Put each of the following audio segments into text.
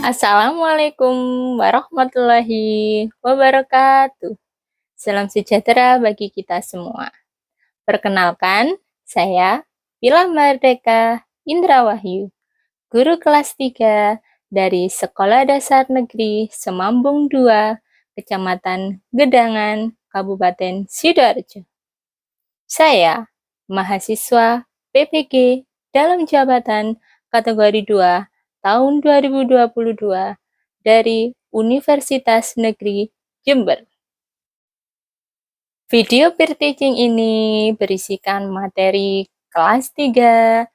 Assalamualaikum warahmatullahi wabarakatuh. Salam sejahtera bagi kita semua. Perkenalkan, saya Pilah Merdeka Indra Wahyu, guru kelas 3 dari Sekolah Dasar Negeri Semambung 2, Kecamatan Gedangan, Kabupaten Sidoarjo. Saya mahasiswa PPG dalam jabatan kategori 2 tahun 2022 dari Universitas Negeri Jember. Video peer teaching ini berisikan materi kelas 3,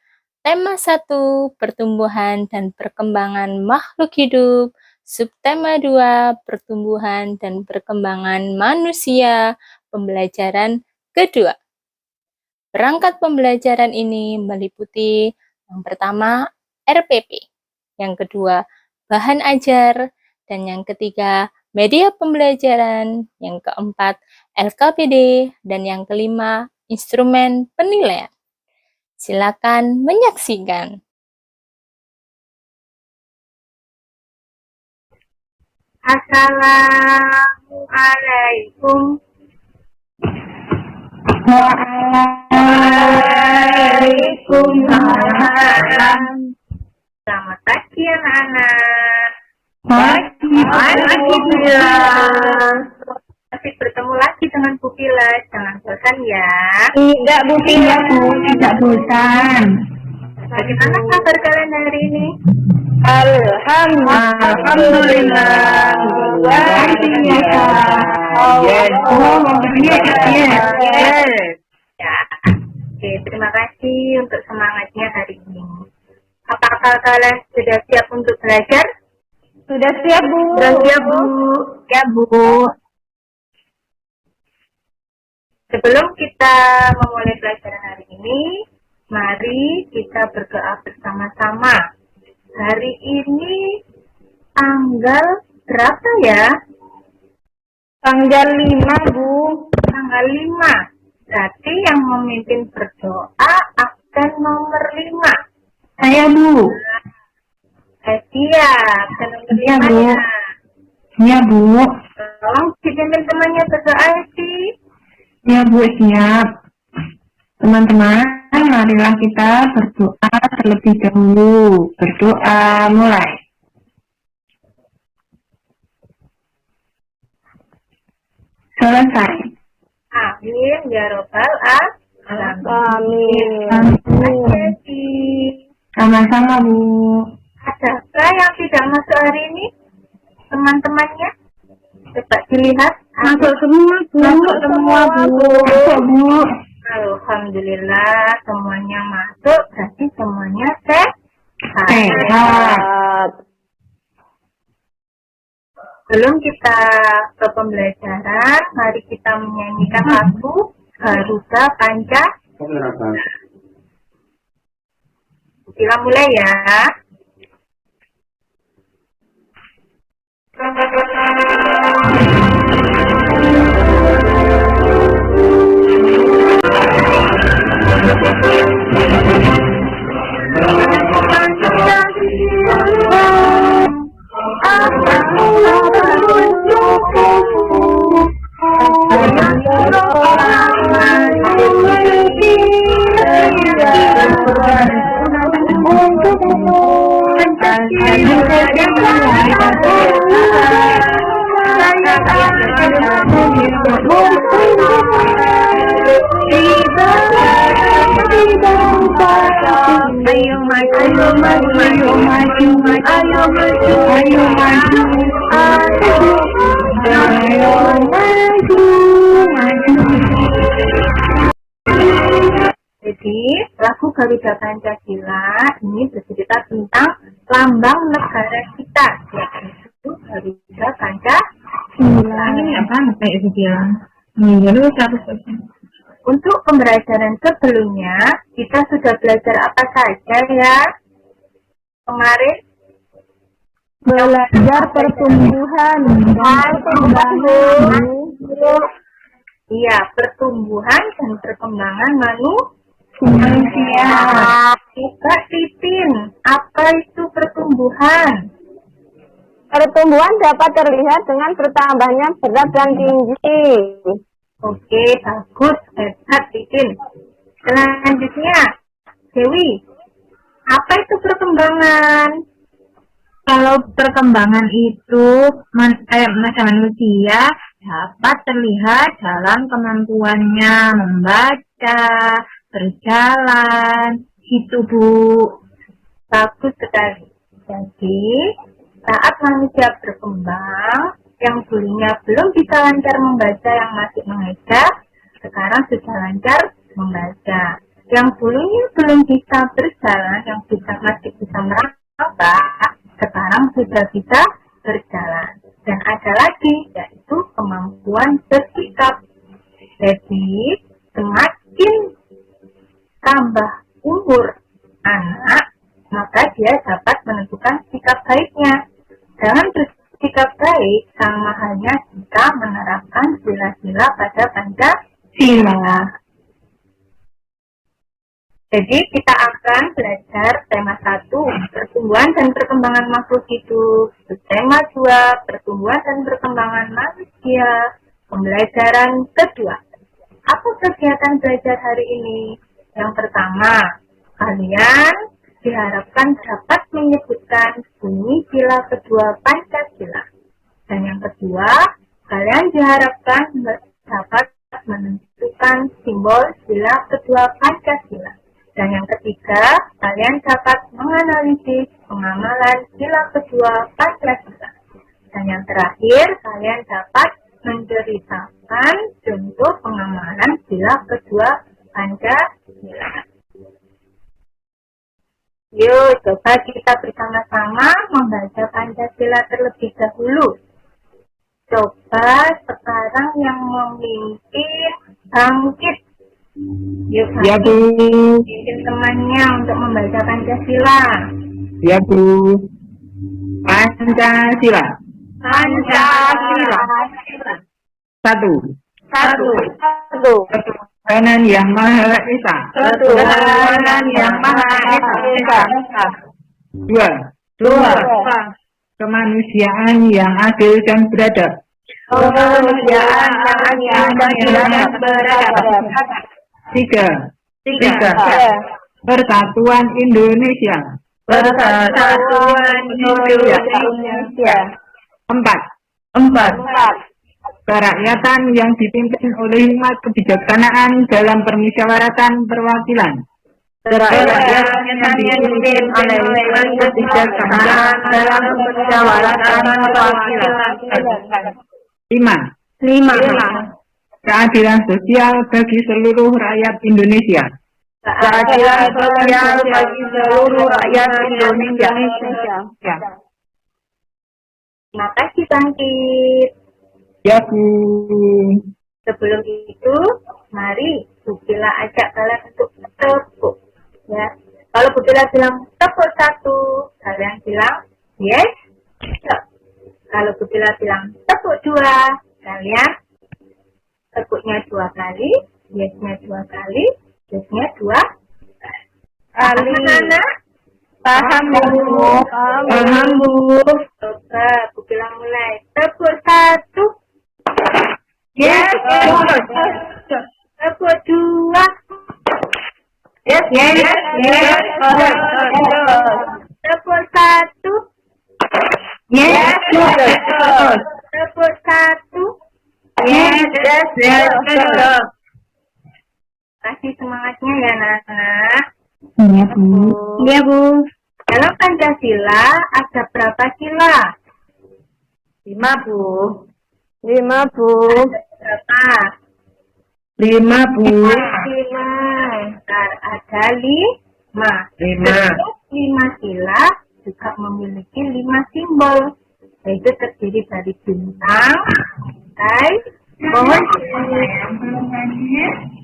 tema 1, pertumbuhan dan perkembangan makhluk hidup, subtema 2, pertumbuhan dan perkembangan manusia, pembelajaran kedua. Perangkat pembelajaran ini meliputi yang pertama RPP, yang kedua bahan ajar, dan yang ketiga media pembelajaran, yang keempat LKPD, dan yang kelima instrumen penilaian. Silakan menyaksikan. Assalamualaikum. Waalaikumsalam. Selamat pagi anak-anak. Pagi Bila. Masih bertemu lagi dengan Bu Bila. Jangan bosan ya. Tidak Bu Bila, Bu. Tidak bosan. Bagaimana kabar kalian hari ini? Alhamdulillah. Luar biasa. Ya. Oke, terima kasih untuk semangatnya hari ini. Apakah kalian sudah siap untuk belajar? Sudah siap, Bu. Sudah siap, Bu. Ya, Bu. Sebelum kita memulai pelajaran hari ini, mari kita berdoa bersama-sama. Hari ini tanggal berapa ya? Tanggal 5, Bu. Tanggal 5. Berarti yang memimpin berdoa absen nomor 5. Saya, Bu. Siap. Dan nomor Iya, 5 Bu. ya. Iya, Bu. Tolong dipimpin temannya berdoa sih. Iya, Bu. Siap. Teman-teman, marilah kita berdoa terlebih dahulu. Berdoa mulai. Selesai. Amin ya robbal alamin. Amin. Sama-sama, Bu. Adakah yang tidak masuk hari ini? Teman-temannya? Coba dilihat. Masuk semua, Bu. Masuk semua, Bu. Masuk, Bu. Alhamdulillah semuanya masuk. Berarti semuanya sehat. Sebelum kita ke pembelajaran, mari kita menyanyikan lagu Garuda Pancasila. Kita mulai ya. Jadi, lagu Garuda Pancasila ini bercerita tentang lambang negara kita, yaitu Garuda Pancasila. Ini apa? Kayak itu dia. Untuk pembelajaran sebelumnya, kita sudah belajar apa saja ya? Kemarin? Belajar pertumbuhan. Iya, pertumbuhan dan perkembangan Manusia. Coba Titin, apa itu pertumbuhan? Pertumbuhan dapat terlihat dengan bertambahnya berat dan tinggi. Oke, bagus, hebat, Titin. Selanjutnya, Dewi, apa itu perkembangan? Kalau perkembangan itu manusia dapat terlihat dalam kemampuannya membaca, berjalan, itu Bu. Bagus sekali. Jadi, saat manusia berkembang, yang dulunya belum bisa lancar membaca, yang masih mengeja, sekarang sudah lancar membaca. Yang dulunya belum bisa berjalan, yang masih bisa meraba, sekarang sudah bisa berjalan. Dan ada lagi, yaitu kemampuan bersikap. Jadi, semakin tambah umur anak, maka dia dapat menentukan sikap baiknya. Dengan bersikap baik, sama halnya jika menerapkan sila-sila pada Pancasila. Jadi kita akan belajar tema 1, pertumbuhan dan perkembangan makhluk hidup. Tema 2, pertumbuhan dan perkembangan manusia. Pembelajaran kedua. Apa kegiatan belajar hari ini? Yang pertama, kalian diharapkan dapat menyebutkan bunyi sila kedua Pancasila. Dan yang kedua, kalian diharapkan dapat menentukan simbol sila kedua Pancasila. Dan yang ketiga, kalian dapat menganalisis pengamalan sila kedua Pancasila. Dan yang terakhir, kalian dapat menceritakan contoh pengamalan sila kedua Pancasila. Yuk, coba kita bersama-sama membaca Pancasila terlebih dahulu. Coba sekarang yang memimpin bangkit. Yuk, Ya Bu. bikin temannya untuk membaca Pancasila. Ya Bu. Pancasila. Pancasila. 1. Satu. Ketuhanan yang Maha Esa. Ketuhanan yang Maha Esa. 2. Kemanusiaan yang adil dan beradab. Kemanusiaan yang adil dan beradab. 3. Persatuan Indonesia. Persatuan Indonesia. 4. Kerakyatan yang dipimpin oleh hikmat kebijaksanaan dalam permusyawaratan perwakilan. Kerakyatan yang dipimpin oleh hikmat kebijaksanaan dalam permusyawaratan perwakilan. 5. Keadilan sosial bagi seluruh rakyat Indonesia. Keadilan sosial bagi seluruh rakyat Indonesia. Terima kasih bangkit. Ya Bu. Sebelum itu, mari Bu Bila ajak kalian untuk tepuk. Ya, kalau Bu Bila bilang tepuk 1, kalian bilang yes. Kalau Bu Bila bilang tepuk 2, kalian tepuknya 2 kali, yesnya 2 kali, yesnya 2 kali. Anak-anak? Paham Bu? Paham Bu. Coba Bu Bila mulai. Tepuk 1. Yes. Tepuk 2. Yes. Tepuk 1. Yes. Tepuk 1. Yes. Kasih semangatnya ya anak-anak. Iya Bu. Iya Bu. Dalam Pancasila ada berapa sila? 5 Bu. Berapa? 5 Bu. 5. Ada 5. 5 sila juga memiliki 5 simbol. Yaitu terdiri dari bintang, rantai, pohon,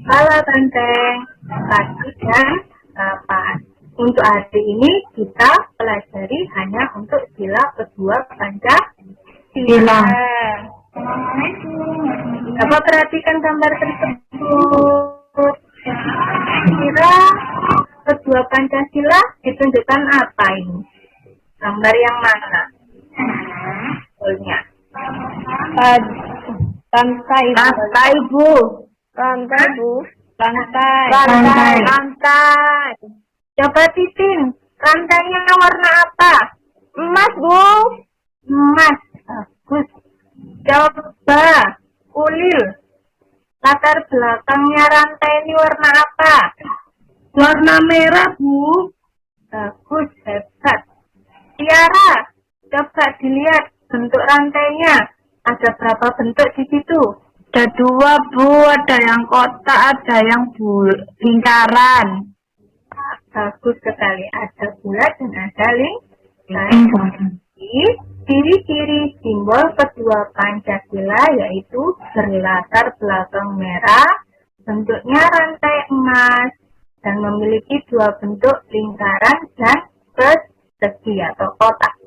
kepala banteng, kaki, dan kapas. Untuk hari ini kita pelajari hanya untuk sila kedua Pancasila. Coba perhatikan gambar tersebut. Kira kedua Pancasila ditunjukkan apa ini? Gambar yang mana? Lantai, Lantai, Bu. lantai, Bu. Lantai. Lantai. Lantai. Coba Titin, rantainya warna apa? Emas, Bu. Emas. Bagus. Coba Ulil, latar belakangnya rantai ini warna apa? Warna merah, Bu. Bagus, hebat. Tiara, coba dilihat bentuk rantainya. Ada berapa bentuk di situ? Ada 2, Bu. Ada yang kotak, ada yang lingkaran. Bagus sekali. Ada bulat dan ada lingkaran. Ciri-ciri simbol kedua Pancasila yaitu berlatar belakang merah, bentuknya rantai emas, dan memiliki 2 bentuk lingkaran dan persegi atau kotak.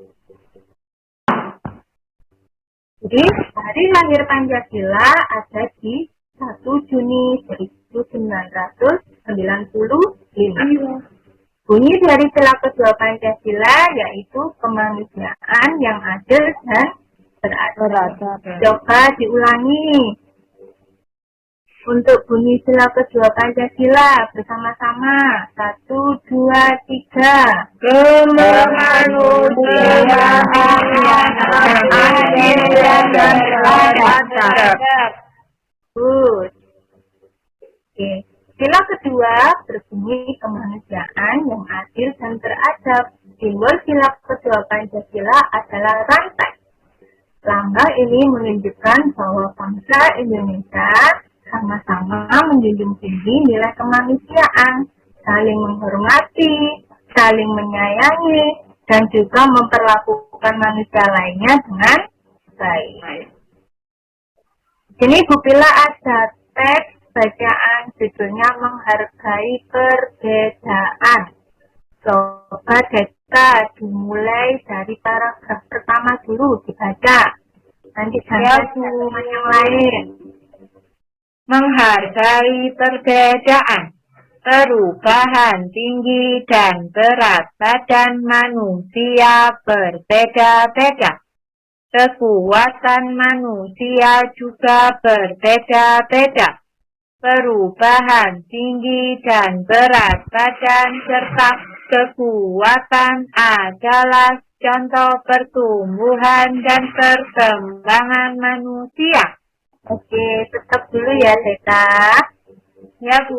Jadi, hari lahir Pancasila ada di 1 Juni 1945. Bunyi dari sila kedua Pancasila yaitu kemanusiaan yang adil dan beradab. Coba diulangi. Untuk bunyi sila kedua Pancasila bersama-sama. 1, 2, 3. Kemanusiaan yang adil dan beradab. Good. Oke. Sila kedua berbunyi kemanusiaan yang adil dan beradab. Simbol sila kedua Pancasila adalah rantai. Lambang ini menunjukkan bahwa bangsa Indonesia sama-sama menjunjung tinggi nilai kemanusiaan, saling menghormati, saling menyayangi, dan juga memperlakukan manusia lainnya dengan baik. Ini Bu Pila ada teks bacaan judulnya Menghargai Perbedaan. Coba Deka dimulai dari paragraf pertama dulu dibaca. Nanti ganti sama yang lain. Menghargai perbedaan, perubahan tinggi dan berat badan manusia berbeda-beda. Kekuatan manusia juga berbeda-beda. Perubahan tinggi dan berat badan serta kekuatan adalah contoh pertumbuhan dan perkembangan manusia. Oke, tetap dulu ya Deka. Ya Bu.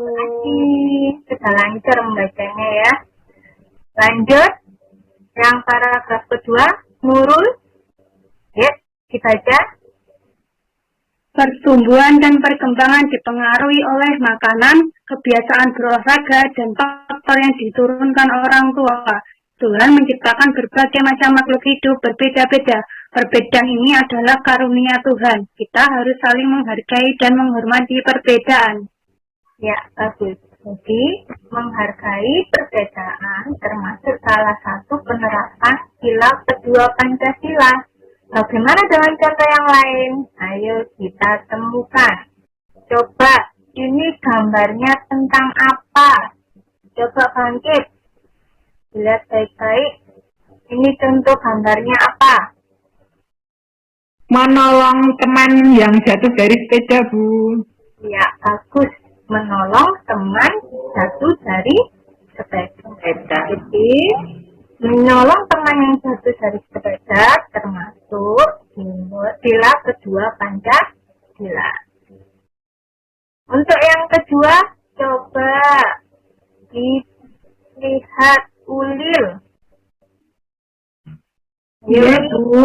Sudah lancar membacanya ya. Lanjut. Yang paragraf kedua, Nurul. Ya, dibaca. Pertumbuhan dan perkembangan dipengaruhi oleh makanan, kebiasaan berolahraga, dan faktor yang diturunkan orang tua. Tuhan menciptakan berbagai macam makhluk hidup berbeda-beda. Perbedaan ini adalah karunia Tuhan. Kita harus saling menghargai dan menghormati perbedaan. Ya, bagus. Jadi, menghargai perbedaan termasuk salah satu penerapan sila kedua Pancasila. Bagaimana dengan contoh yang lain? Ayo kita temukan. Coba, ini gambarnya tentang apa? Coba bangkit. Lihat baik-baik. Ini contoh gambarnya apa? Menolong teman yang jatuh dari sepeda, Bu. Ya, bagus. Menolong teman jatuh dari sepeda. Jadi, menolong teman yang jatuh dari sepeda termasuk sila kedua Pancasila. Untuk yang kedua, coba dilihat Ulil. Iya, Bu.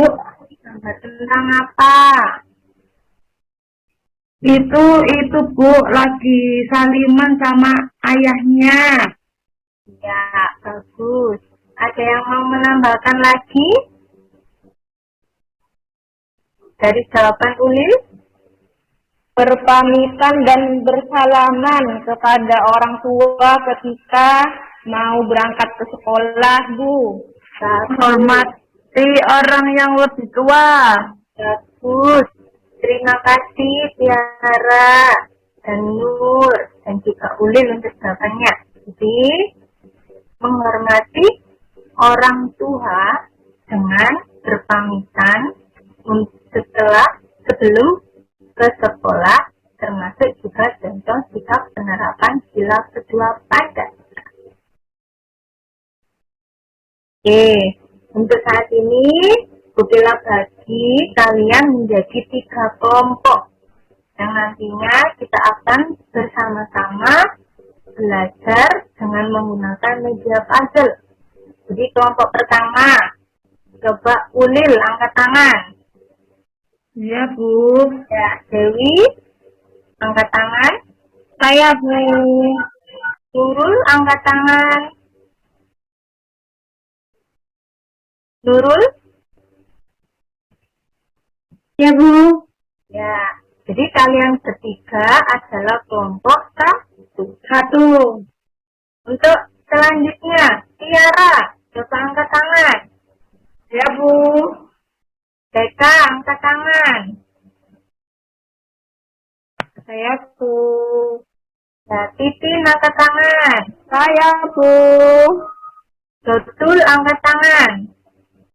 Gambar tentang apa? Itu Bu, lagi saliman sama ayahnya. Ya, bagus. Ada yang mau menambahkan lagi? Dari jawaban Ulil? Berpamitan dan bersalaman kepada orang tua ketika mau berangkat ke sekolah, Bu. Hormati orang yang lebih tua. Bagus. Terima kasih Tiara dan Nur dan juga Ulil untuk jawabannya. Jadi, menghormati orang tua dengan berpamitan setelah sebelum ke sekolah, termasuk juga contoh sikap penerapan sila kedua Pancasila. Oke, untuk saat ini Bu Pila bagi kalian menjadi 3 kelompok yang nantinya kita akan bersama-sama belajar dengan menggunakan media puzzle. Jadi kelompok pertama, coba Ulil angkat tangan. Iya, Bu. Ya, Dewi angkat tangan. Saya, Bu. Nurul angkat tangan. Nurul? Ya, Bu. Ya, jadi kalian bertiga adalah kelompok Satu. Untuk selanjutnya, Tiara, coba angkat tangan. Iya, Bu. Beka, angkat tangan. Saya, Bu. Ya, Titin angkat tangan. Saya, Bu. Dotul angkat tangan.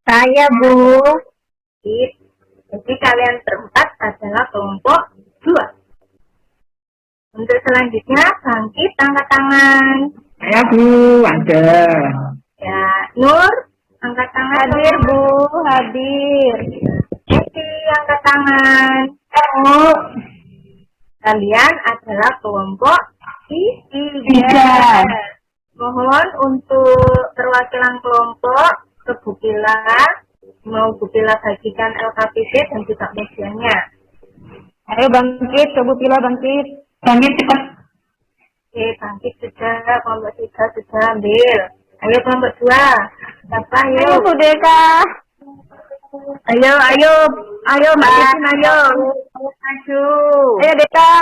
Saya, Bu. Jadi kalian berempat adalah kelompok 2. Untuk selanjutnya, Bangkit angkat tangan. Saya, Bu. Ada. Ya, Nur angkat tangan. Hadir, Bu. Hadir. Esi angkat tangan. Oh, Kalian adalah kelompok 3. 3. Mohon untuk perwakilan kelompok ke Bu Pila, mau Bu Pila bagikan LKPD dan juga medianya. Ayo bangkit, Bu Pila bangkit. Bangkit cepat. Oke, Bangkit sudah, kelompok 3 sudah ambil. Ayo kelompok 2. Siapa ayo? Ayo, Bu Deka. Ayo Mbak Titin, ayo. Maju. Ayo, Deka.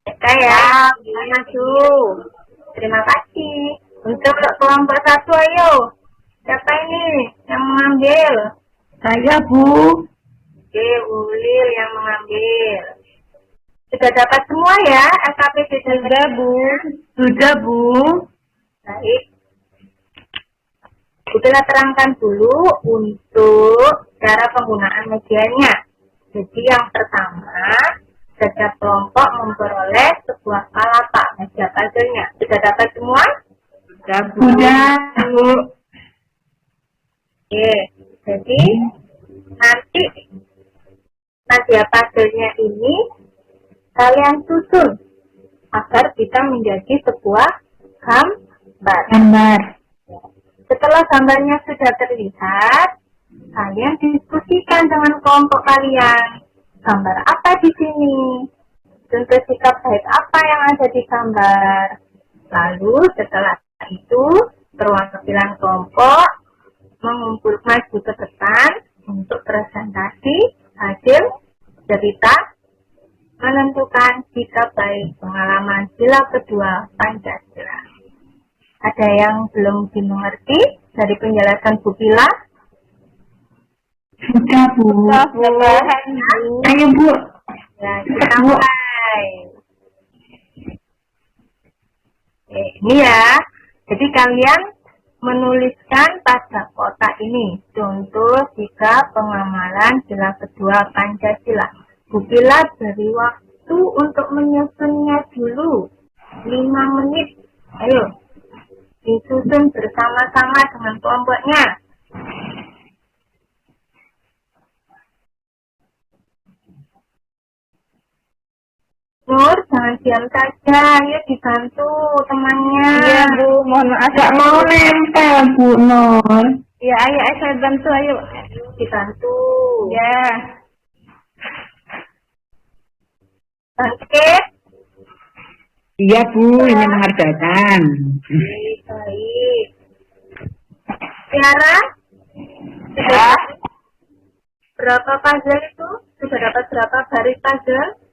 Eka ya, maju. Terima kasih. Untuk kelompok 1 ayo. Siapa ini yang mengambil? Saya, Bu. Oke, Ulil yang mengambil. Sudah dapat semua ya SKPD dan Sudah, Bu. Sudah, Bu. Baik. Kita terangkan dulu untuk cara penggunaan medianya. Jadi yang pertama, setiap kelompok memperoleh sebuah palapa media puzzle-nya. Sudah dapat semua? Sudah, Bu. Sudah, Bu. Oke, jadi nanti media puzzle-nya ini kalian susun agar bisa menjadi sebuah gambar. Gambar. Setelah gambarnya sudah terlihat, kalian diskusikan dengan kelompok kalian. Gambar apa di sini? Contoh sikap baik apa yang ada di gambar? Lalu setelah itu, perwakilan kelompok mengumpul maju ke depan untuk presentasi hasil cerita menentukan sikap baik pengalaman sila kedua Pancasila. Ada yang belum dimengerti dari penjelasan Bu Pila? Sudah, Bu. Sudah, Bu. Ayo, Bu. Ya, kita mulai. Ini ya. Jadi kalian menuliskan pada kotak ini contoh sikap pengamalan sila kedua Pancasila. Bu Pila beri waktu untuk menyusunnya dulu 5 menit. Ayo, disusun bersama-sama dengan kelompoknya. Nur, jangan diam saja. Ayo dibantu temannya. Iya, Bu. Mohon maaf. Gak mau nempel, Bu Nur. Ya, ayo, saya bantu, ayo. Dibantu. Ya. Bangkit. Iya, Bu. Ini mengerjakan. Baik. Tiara? Ya. Berapa puzzle itu? Sudah dapat berapa baris puzzle?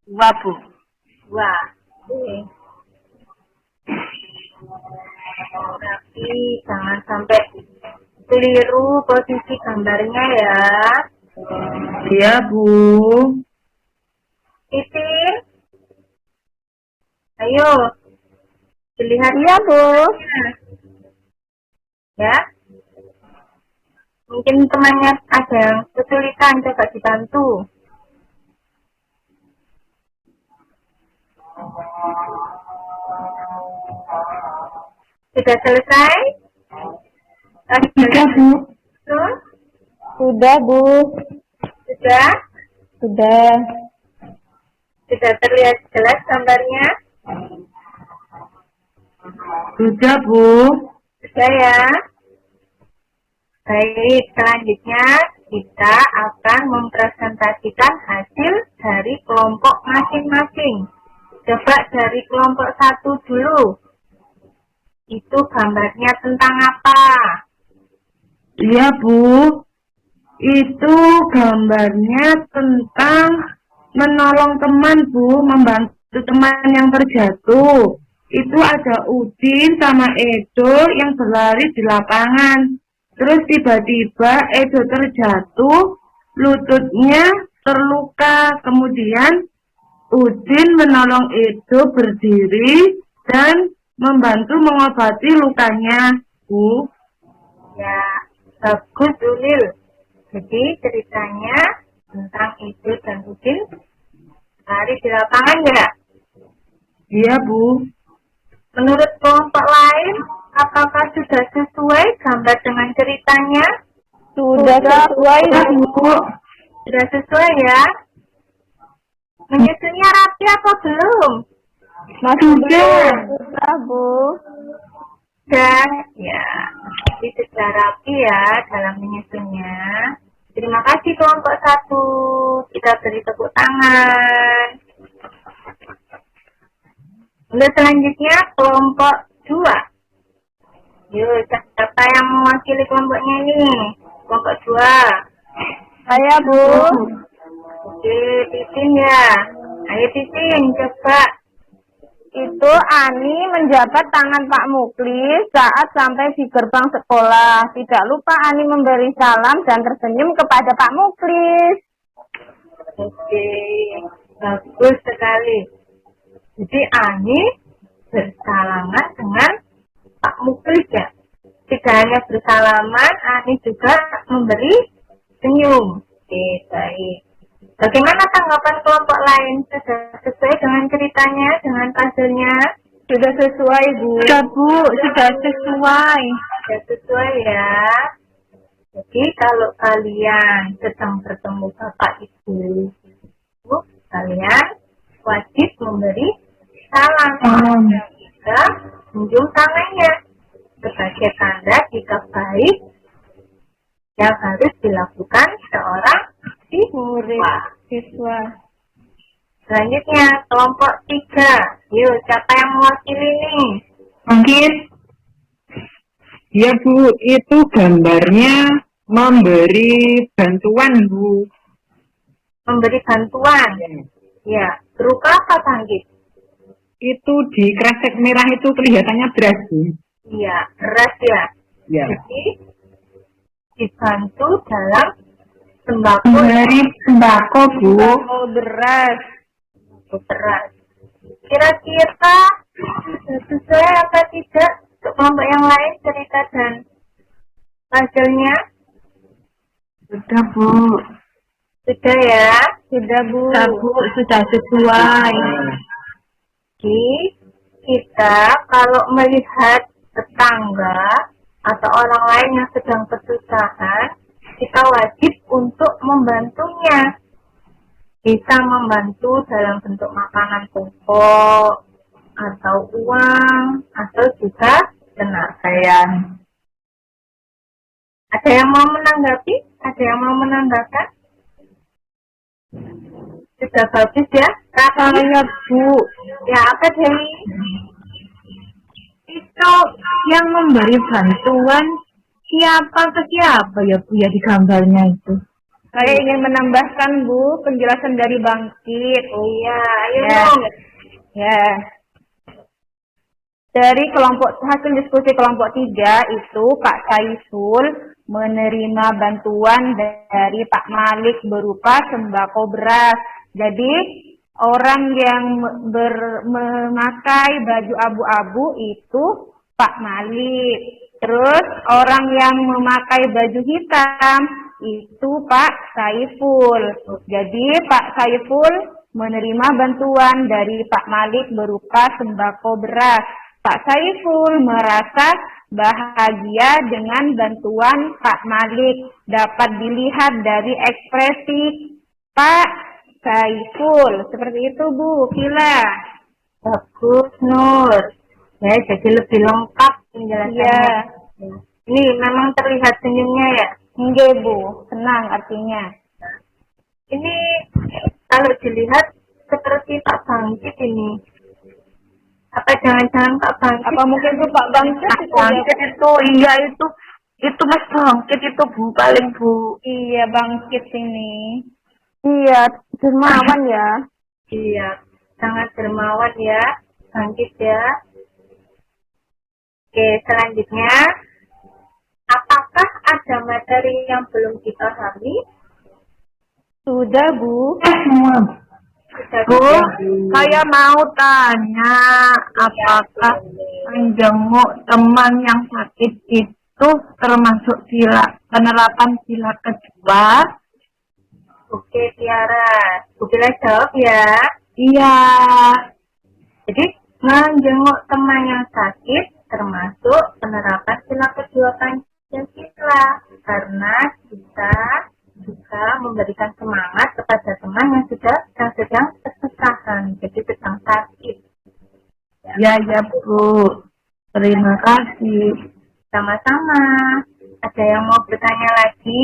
2, Bu. Wah. Oke. Tapi jangan sampai keliru posisi gambarnya ya. Iya, Bu. Titin. Ayo. Dilihat Iya, Bu. ya. Mungkin temannya ada yang kesulitan, coba dibantu. Sudah selesai? Sudah, Bu. Betul? Sudah, Bu. Sudah? Sudah. Sudah terlihat jelas gambarnya? Sudah, Bu. Sudah ya? Baik, selanjutnya kita akan mempresentasikan hasil dari kelompok masing-masing. Coba dari kelompok 1 dulu. Itu gambarnya tentang apa? Iya, Bu. Itu gambarnya tentang menolong teman, Bu. Membantu teman yang terjatuh. Itu ada Udin sama Edo yang berlari di lapangan. Terus tiba-tiba Edo terjatuh, lututnya terluka. Kemudian Udin menolong Edo berdiri dan membantu mengobati lukanya, Bu. Ya, bagus Ulil. Jadi ceritanya tentang Edo dan Udin lari di lapangan ya? Iya, Bu. Menurut kelompok lain, apakah sudah sesuai gambar dengan ceritanya? Sudah sesuai, Bu. Sudah sesuai ya? Menyusunnya rapi atau belum? Masih belum. Sudah, Bu. Dan ya, jadi sudah rapi ya dalam menyusunnya. Terima kasih kelompok 1. Kita beri tepuk tangan. Untuk selanjutnya kelompok 2. Yuk, siapa yang mewakili kelompoknya ini? Kelompok 2. Saya, Bu. Oke, Titin ya. Ayo Titin, coba. Itu Ani menjabat tangan Pak Muklis saat sampai di gerbang sekolah. Tidak lupa Ani memberi salam dan tersenyum kepada Pak Muklis. Oke, bagus sekali. Jadi Ani bersalaman dengan Pak Muklis ya. Tidak hanya bersalaman, Ani juga memberi senyum. Oke, baik. Bagaimana tanggapan kelompok lain? Sudah sesuai dengan ceritanya, dengan puzzle-nya? Sudah sesuai, Bu. Sudah, Bu. Sudah sesuai. Sudah sesuai ya. Jadi kalau kalian sedang bertemu Bapak Ibu, kalian wajib memberi salam. Jika menjunjung tangannya sebagai tanda jika baik yang harus dilakukan seorang Siswa. Selanjutnya kelompok 3. Yuk, siapa yang mewakili nih? Mungkin. Ya, Bu. Itu gambarnya memberi bantuan, Bu. Memberi bantuan. Ya, berupa apa Tanggit? Itu di kresek merah itu kelihatannya beras, Bu. Iya, beras ya. Ya. Jadi dibantu dalam sembako. Memberi sembako, Bu. Oh, beras. Beras. Kira-kira sesuai apa tidak untuk kelompok yang lain cerita dan hasilnya? Sudah, Bu. Sudah ya? Sudah, Bu. Sudah, Bu. Sudah sesuai. Jadi kita kalau melihat tetangga atau orang lain yang sedang kesusahan, kita wajib untuk membantunya. Bisa membantu dalam bentuk makanan pokok, atau uang, atau juga tenaga. Ada yang mau menanggapi? Ada yang mau menambahkan? Sudah bagus ya? Saya, Bu. Ya, apa Dewi? Itu yang memberi bantuan siapa ke siapa ya, Bu, ya di gambarnya itu? Saya ingin menambahkan, Bu, penjelasan dari Bangkit. Oh iya, ayo Ya. dong. Ya. Dari hasil diskusi kelompok 3 itu Pak Saisul menerima bantuan dari Pak Malik berupa sembako beras. Jadi orang yang memakai baju abu-abu itu Pak Malik. Terus orang yang memakai baju hitam itu Pak Saiful. Jadi Pak Saiful menerima bantuan dari Pak Malik berupa sembako beras. Pak Saiful merasa bahagia dengan bantuan Pak Malik. Dapat dilihat dari ekspresi Pak Saiful. Seperti itu Bu Kila. Bagus, Nur. Ya, jadi lebih lengkap penjelasannya. Iya. Ini memang terlihat senyumnya ya. Nggih Bu, senang artinya. Ini kalau dilihat seperti Pak Bangkit ini. Apa jangan-jangan Pak Bangkit? Apa mungkin itu Pak Bangkit? Bangkit itu, iya itu Mas Bangkit itu Bu, paling Bu. Iya, Bangkit ini. Iya, dermawan ya. Iya, sangat dermawan ya, Bangkit ya. Oke, selanjutnya, apakah ada materi yang belum dipahami? Sudah Bu. Semua. Sudah, Bu, sudah. saya mau tanya, apakah menjenguk teman yang sakit itu termasuk penerapan sila kedua? Oke, Tiara. Bu Bila jawab ya. Iya. Jadi, menjenguk teman yang sakit termasuk penerapan sila kedua Pancasila. Karena kita juga memberikan semangat kepada teman yang sedang kesusahan, jadi sedang sakit. Ya Bu. Terima kasih. Sama-sama. Ada yang mau bertanya lagi?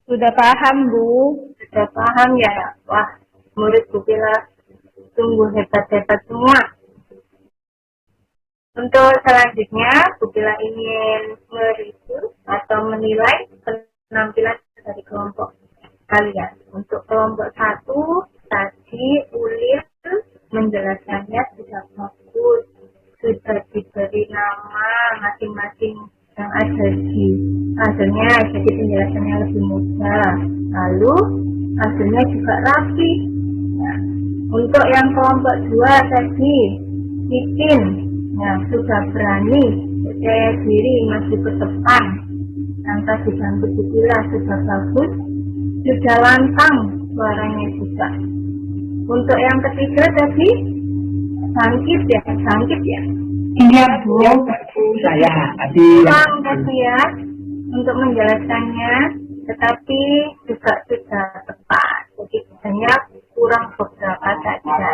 Sudah paham Bu. Sudah paham ya? Wah, murid Bu Bila sungguh hebat-hebat semua. Untuk selanjutnya, Bu Bila ingin mereview atau menilai penampilan dari kelompok kalian. Untuk kelompok 1, tadi Ulil menjelaskannya sudah bagus. Sudah diberi nama masing-masing yang ada di hasilnya, jadi penjelasannya lebih mudah. Lalu, hasilnya juga rapi. Nah, untuk yang kelompok 2 tadi, Titin, nah, sudah berani, percaya diri, maju ke depan. Tanpa diganggu dipilah, sudah bagus, sudah lantang suaranya juga. Untuk yang ketiga tadi, bangkit ya. Iya Bu, saya tadi Kurang tadi ya, untuk menjelaskannya, tetapi juga sudah tepat. Jadi hanya kurang beberapa saja.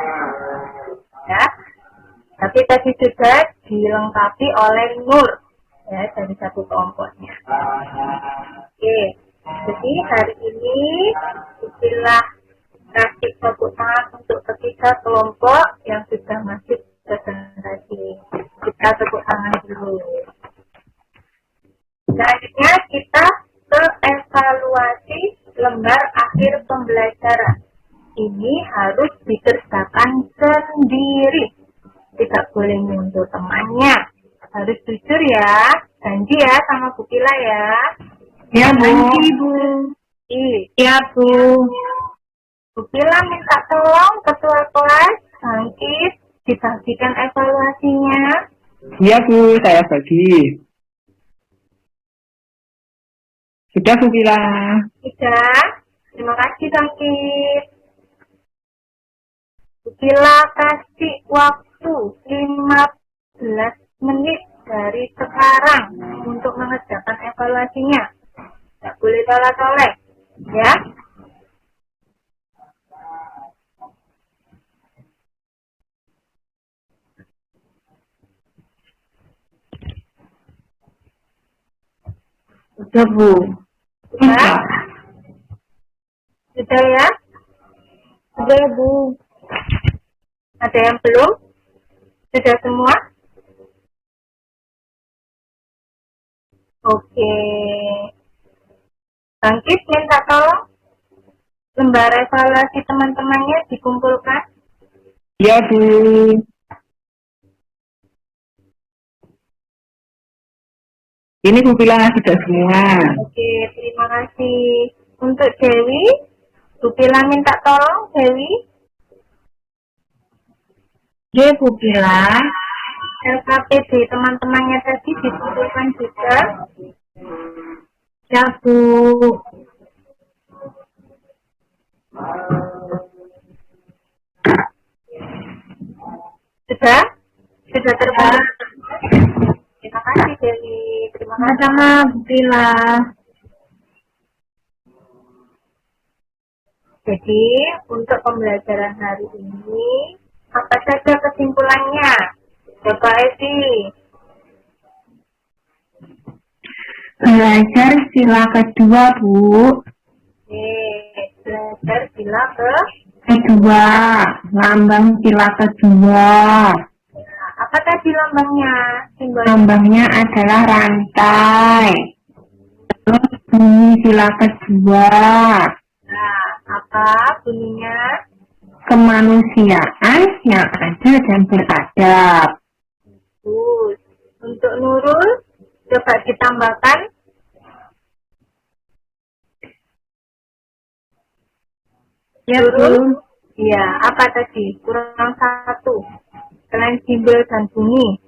Ya. Tapi tadi juga dilengkapi oleh Nur ya dari satu kelompoknya. Oke, jadi hari ini istilah kasih tepuk tangan untuk ketiga kelompok yang sudah masuk presentasi. Kita tepuk tangan dulu. Selanjutnya kita ke evaluasi lembar akhir pembelajaran. Ini harus dikerjakan sendiri. Tidak boleh nyuruh temannya. Harus jujur ya. Janji ya sama Bu Kila ya. ya Bu. Janji Bu. Ya Bu. Bu Kila minta tolong ketua kelas bangkit dibagikan evaluasinya. Iya Bu, saya bagi. Sudah Bu Bila. Sudah. Terima kasih bangkit. Bu Kila kasih waktu 15 menit dari sekarang untuk mengerjakan evaluasinya. Tidak boleh tolak-tolak, ya. Sudah Bu. Sudah? Sudah ya? Sudah Bu. Ada yang belum? Sudah semua? Oke. Bangkit minta tolong lembar evaluasi teman-temannya dikumpulkan. Iya Bu. Ini Bu Bila sudah semua. Oke, terima kasih. Untuk Dewi, Bu Bila minta tolong Dewi. Oke Bu Bila. LKPD teman-temannya tadi dikumpulkan juga. Ya, Bu. Sudah? Sudah terbuka? Terima kasih, Dewi. Terima kasih. Sama-sama, Bu Tila. Jadi, untuk pembelajaran hari ini, apa saja kesimpulannya? Coba Esi. Belajar sila kedua, Bu. Belajar sila Kedua, lambang sila kedua. apa tadi lambangnya? Simbol Lambangnya adalah rantai. Terus bunyi sila kedua. Nah, apa bunyinya? Kemanusiaan yang adil dan beradab. Bagus. Untuk Nurul, coba ditambahkan. Ya, Nurul, Bu. iya, apa tadi? Kurang satu. Selain simbol dan bunyi.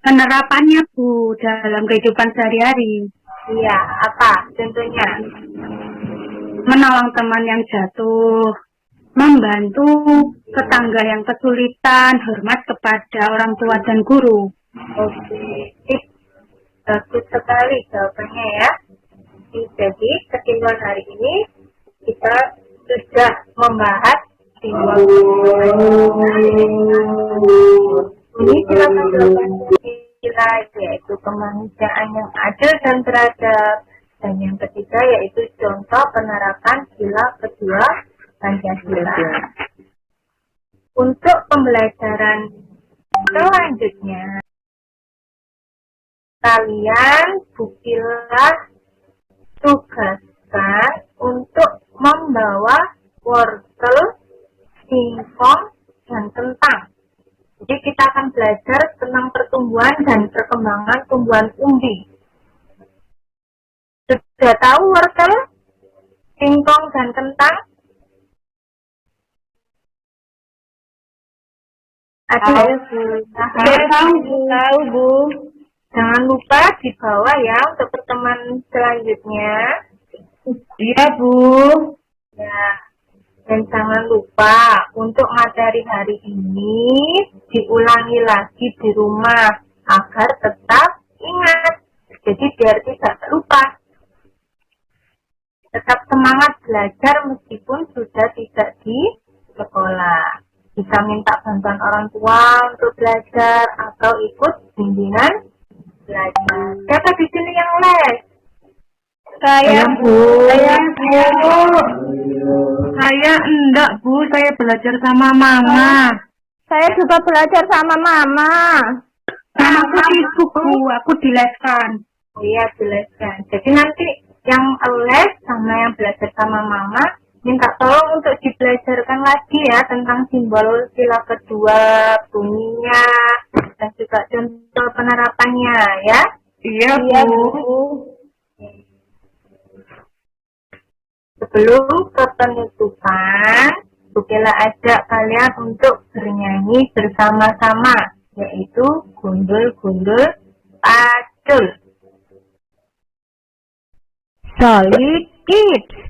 Penerapannya, Bu, dalam kehidupan sehari-hari. Iya, apa? Contohnya. Menolong teman yang jatuh, membantu tetangga yang kesulitan, hormat kepada orang tua dan guru. Oke. Bagus sekali jawabannya ya. Jadi, kesimpulan hari ini kita sudah membahas simbol. Ini silakan jawaban sila yaitu kemanusiaan yang adil dan beradab. Dan yang ketiga yaitu contoh penerapan sila kedua Pancasila. Untuk pembelajaran selanjutnya, kalian bukilah tugaskan untuk membawa wortel, singkong, dan kentang. Jadi kita akan belajar tentang pertumbuhan dan perkembangan tumbuhan umbi. Sudah tahu wortel, singkong, dan kentang? Tahu, Bu. Jangan lupa dibawa ya untuk pertemuan selanjutnya. Iya, Bu. Ya. Dan jangan lupa untuk materi hari ini diulangi lagi di rumah agar tetap ingat. Jadi biar tidak lupa. Tetap semangat belajar meskipun sudah tidak di sekolah. Bisa minta bantuan orang tua untuk belajar atau ikut bimbingan belajar. Siapa di sini yang les? Saya, Bu. Saya enggak, Bu. Saya belajar sama Mama. Saya juga belajar sama Mama. Sama aku sibuk, Bu. Aku dileskan. Iya, dileskan. Jadi nanti yang les sama yang belajar sama Mama minta tolong untuk dibelajarkan lagi ya tentang simbol sila kedua, bunyinya, dan juga contoh penerapannya ya. Iya, Bu. Sebelum ke penutupan, Bukila ajak kalian untuk bernyanyi bersama-sama, yaitu gundul-gundul pacul. Solid Kids.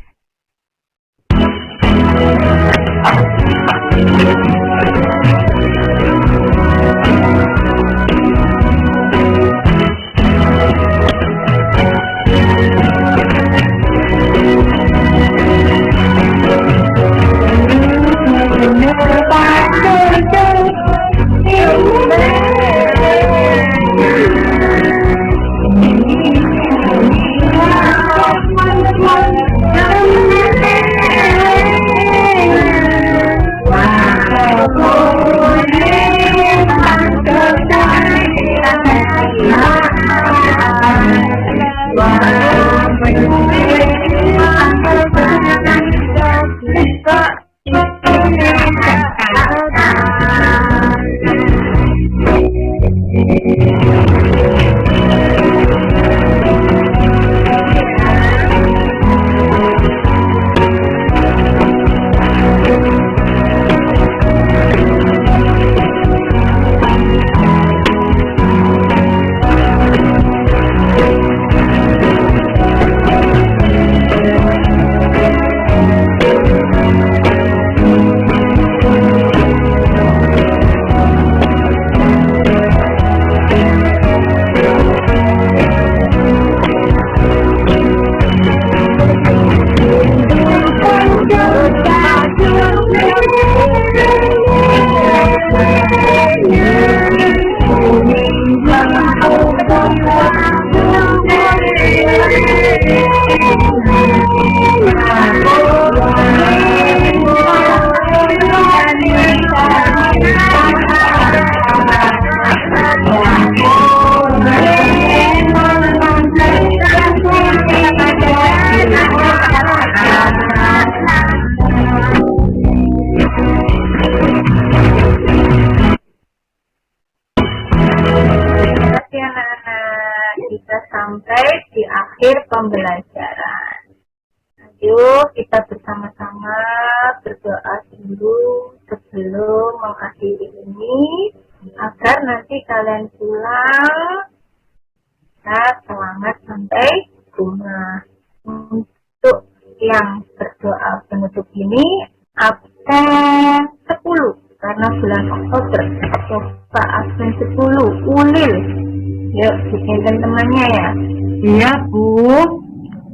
sampai di akhir pembelajaran. Ayo kita bersama-sama berdoa dulu sebelum mengakhiri ini, agar nanti kalian pulang selamat sampai rumah. Untuk yang berdoa penutup ini absen 10 karena bulan Oktober. Coba absen 10 ulil. Yuk bikin temannya ya. Iya Bu,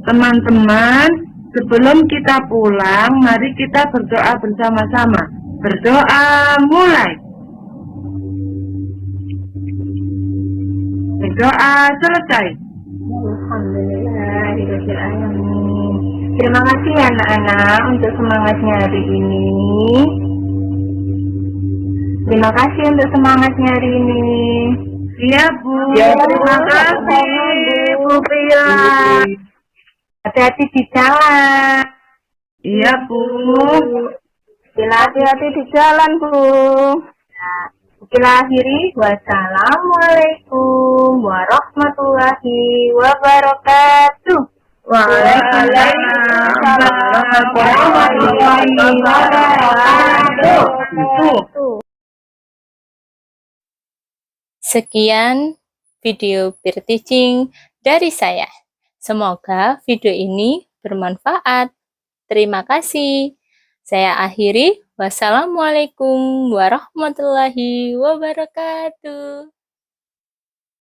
teman-teman, sebelum kita pulang, mari kita berdoa bersama-sama. Berdoa mulai. Berdoa selesai. Alhamdulillahirrahmanirrahim. Terima kasih anak-anak untuk semangatnya hari ini. Terima kasih untuk semangatnya hari ini. Iya Bu. Ya, terima kasih Bu Pia. Hati-hati di jalan. Iya Bu. Hati-hati di jalan, Bu. Nah, kita akhiri. Wassalamualaikum warahmatullahi wabarakatuh. Waalaikumsalam warahmatullahi wabarakatuh. Sekian video peer teaching dari saya. Semoga video ini bermanfaat. Terima kasih. Saya akhiri. Wassalamualaikum warahmatullahi wabarakatuh.